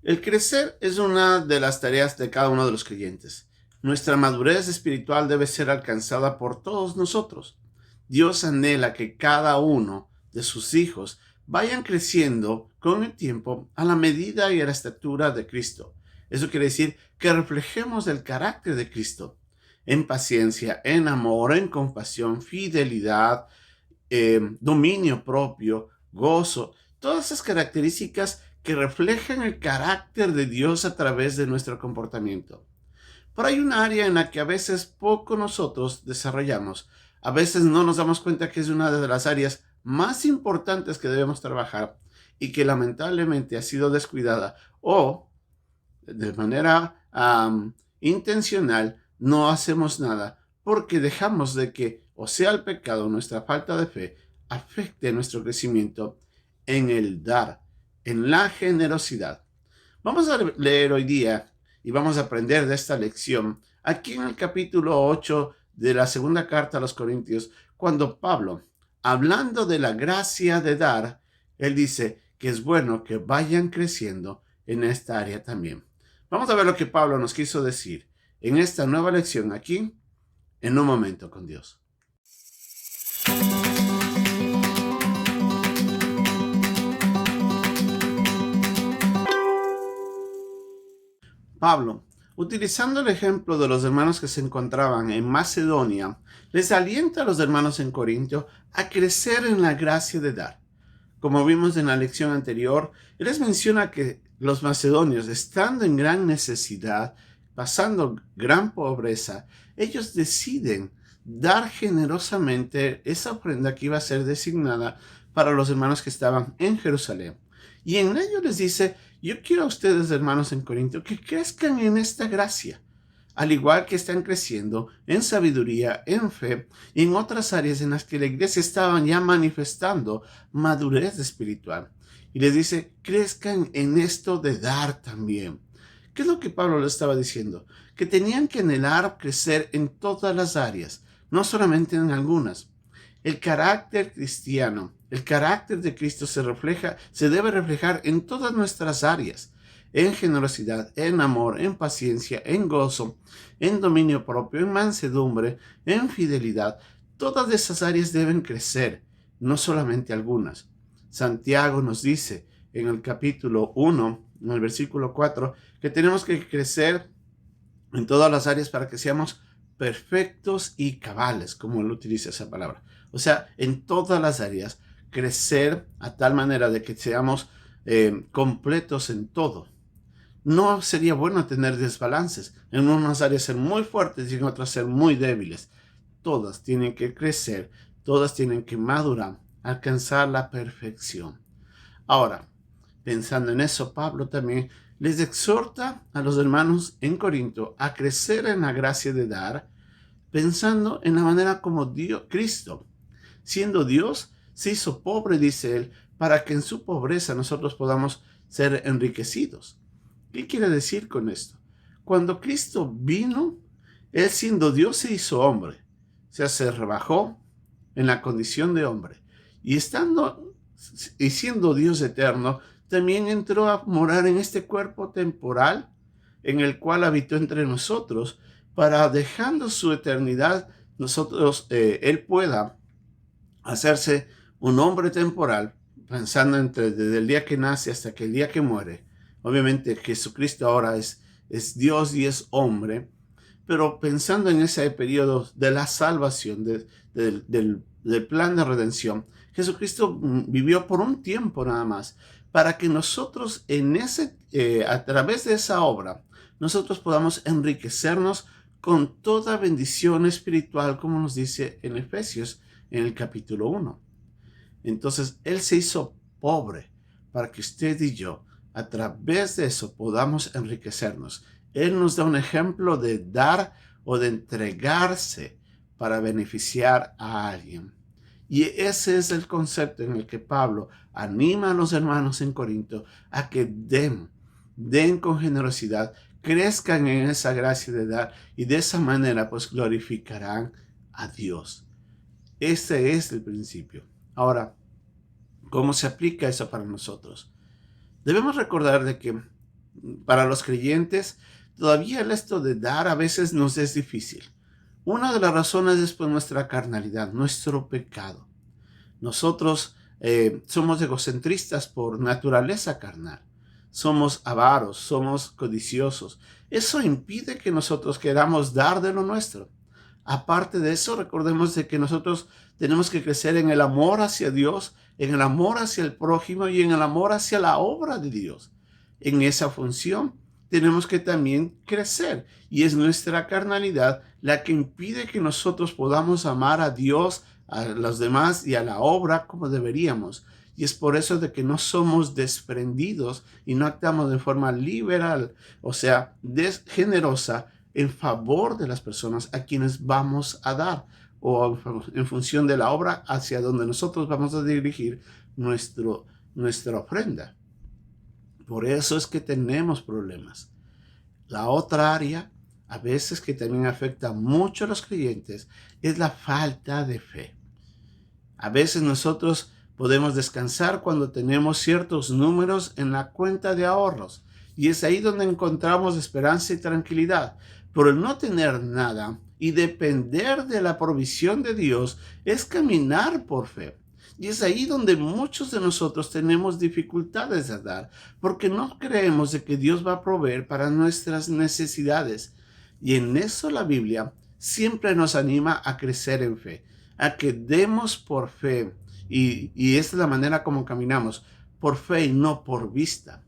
El crecer es una de las tareas de cada uno de los creyentes. Nuestra madurez espiritual debe ser alcanzada por todos nosotros. Dios anhela que cada uno de sus hijos vayan creciendo con el tiempo a la medida y a la estatura de Cristo. Eso quiere decir que reflejemos el carácter de Cristo en paciencia, en amor, en compasión, fidelidad, dominio propio, gozo, todas esas características que reflejan el carácter de Dios a través de nuestro comportamiento. Pero hay un área en la que a veces poco nosotros desarrollamos. A veces no nos damos cuenta que es una de las áreas más importantes que debemos trabajar y que lamentablemente ha sido descuidada o de manera intencional no hacemos nada porque dejamos de que, o sea, el pecado, nuestra falta de fe, afecte nuestro crecimiento en el dar, en la generosidad. Vamos a leer hoy día y vamos a aprender de esta lección aquí en el capítulo 8 de la segunda carta a los Corintios, cuando Pablo, hablando de la gracia de dar, él dice que es bueno que vayan creciendo en esta área también. Vamos a ver lo que Pablo nos quiso decir en esta nueva lección aquí, en un momento con Dios. Pablo, utilizando el ejemplo de los hermanos que se encontraban en Macedonia, les alienta a los hermanos en Corintio a crecer en la gracia de dar. Como vimos en la lección anterior, él les menciona que los macedonios, estando en gran necesidad, pasando gran pobreza, ellos deciden dar generosamente esa ofrenda que iba a ser designada para los hermanos que estaban en Jerusalén. Y en ello les dice: yo quiero a ustedes, hermanos en Corinto, que crezcan en esta gracia, al igual que están creciendo en sabiduría, en fe y en otras áreas en las que la iglesia estaba ya manifestando madurez espiritual. Y les dice: crezcan en esto de dar también. ¿Qué es lo que Pablo le estaba diciendo? Que tenían que anhelar crecer en todas las áreas, no solamente en algunas. El carácter cristiano, el carácter de Cristo se debe reflejar en todas nuestras áreas, en generosidad, en amor, en paciencia, en gozo, en dominio propio, en mansedumbre, en fidelidad. Todas esas áreas deben crecer, no solamente algunas. Santiago nos dice en el capítulo 1, en el versículo 4, que tenemos que crecer en todas las áreas para que seamos perfectos y cabales, como él utiliza esa palabra. O sea, en todas las áreas, crecer a tal manera de que seamos completos en todo. No sería bueno tener desbalances. En unas áreas ser muy fuertes y en otras ser muy débiles. Todas tienen que crecer, todas tienen que madurar, alcanzar la perfección. Ahora, pensando en eso, Pablo también les exhorta a los hermanos en Corinto a crecer en la gracia de dar, pensando en la manera como Cristo, siendo Dios, se hizo pobre, dice él, para que en su pobreza nosotros podamos ser enriquecidos. ¿Qué quiere decir con esto? Cuando Cristo vino, él siendo Dios se hizo hombre, o sea, se rebajó en la condición de hombre. Y siendo Dios eterno, también entró a morar en este cuerpo temporal en el cual habitó entre nosotros, para dejando su eternidad, él pueda hacerse un hombre temporal, pensando desde el día que nace hasta que el día que muere. Obviamente Jesucristo ahora es Dios y es hombre, pero pensando en ese periodo de la salvación, del plan de redención, Jesucristo vivió por un tiempo nada más, para que nosotros a través de esa obra, nosotros podamos enriquecernos con toda bendición espiritual, como nos dice en Efesios, en el capítulo 1. Entonces, Él se hizo pobre para que usted y yo, a través de eso, podamos enriquecernos. Él nos da un ejemplo de dar o de entregarse para beneficiar a alguien. Y ese es el concepto en el que Pablo anima a los hermanos en Corinto a que den con generosidad, crezcan en esa gracia de dar y de esa manera pues glorificarán a Dios. Ese es el principio. Ahora, ¿cómo se aplica eso para nosotros? Debemos recordar de que para los creyentes, todavía el esto de dar a veces nos es difícil. Una de las razones es por nuestra carnalidad, nuestro pecado. Nosotros somos egocentristas por naturaleza carnal. Somos avaros, somos codiciosos. Eso impide que nosotros queramos dar de lo nuestro. Aparte de eso, recordemos de que nosotros tenemos que crecer en el amor hacia Dios, en el amor hacia el prójimo y en el amor hacia la obra de Dios. En esa función tenemos que también crecer, y es nuestra carnalidad la que impide que nosotros podamos amar a Dios, a los demás y a la obra como deberíamos. Y es por eso de que no somos desprendidos y no actuamos de forma liberal, o sea, generosa, en favor de las personas a quienes vamos a dar, o en función de la obra hacia donde nosotros vamos a dirigir nuestra ofrenda. Por eso es que tenemos problemas. La otra área, a veces que también afecta mucho a los creyentes, es la falta de fe. A veces nosotros podemos descansar cuando tenemos ciertos números en la cuenta de ahorros, y es ahí donde encontramos esperanza y tranquilidad. Pero el no tener nada y depender de la provisión de Dios es caminar por fe. Y es ahí donde muchos de nosotros tenemos dificultades a dar, porque no creemos de que Dios va a proveer para nuestras necesidades. Y en eso la Biblia siempre nos anima a crecer en fe, a que demos por fe. Y esta es la manera como caminamos, por fe y no por vista.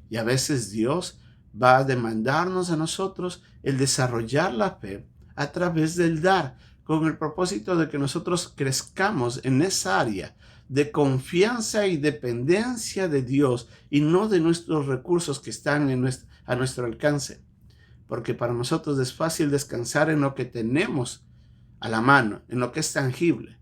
Y a veces Dios va a demandarnos a nosotros el desarrollar la fe a través del dar, con el propósito de que nosotros crezcamos en esa área de confianza y dependencia de Dios y no de nuestros recursos que están a nuestro alcance. Porque para nosotros es fácil descansar en lo que tenemos a la mano, en lo que es tangible.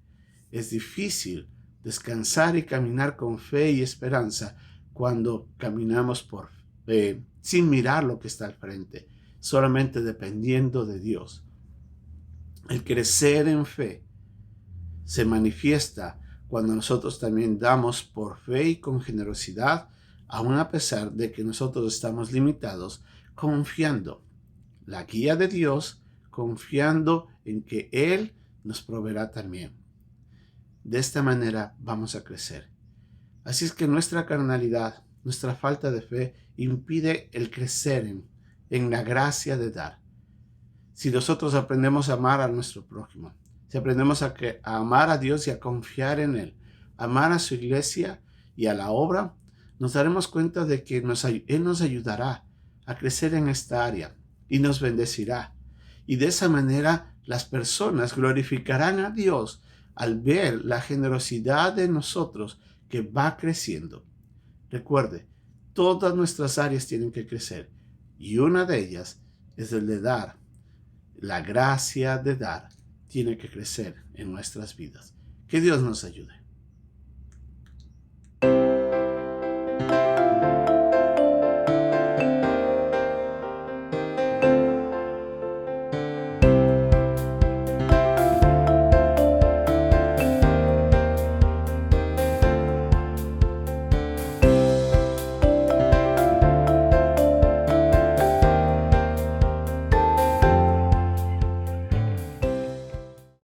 Es difícil descansar y caminar con fe y esperanza cuando caminamos por fe, sin mirar lo que está al frente, solamente dependiendo de Dios. El crecer en fe se manifiesta cuando nosotros también damos por fe y con generosidad, aun a pesar de que nosotros estamos limitados, confiando la guía de Dios, confiando en que Él nos proveerá también. De esta manera vamos a crecer. Así es que nuestra carnalidad, nuestra falta de fe, impide el crecer en la gracia de dar. Si nosotros aprendemos a amar a nuestro prójimo, si aprendemos a amar a Dios y a confiar en Él, amar a su iglesia y a la obra, nos daremos cuenta de que Él nos ayudará a crecer en esta área y nos bendecirá. Y de esa manera las personas glorificarán a Dios al ver la generosidad de nosotros que va creciendo. Recuerde, todas nuestras áreas tienen que crecer, y una de ellas es el de dar. La gracia de dar tiene que crecer en nuestras vidas. Que Dios nos ayude.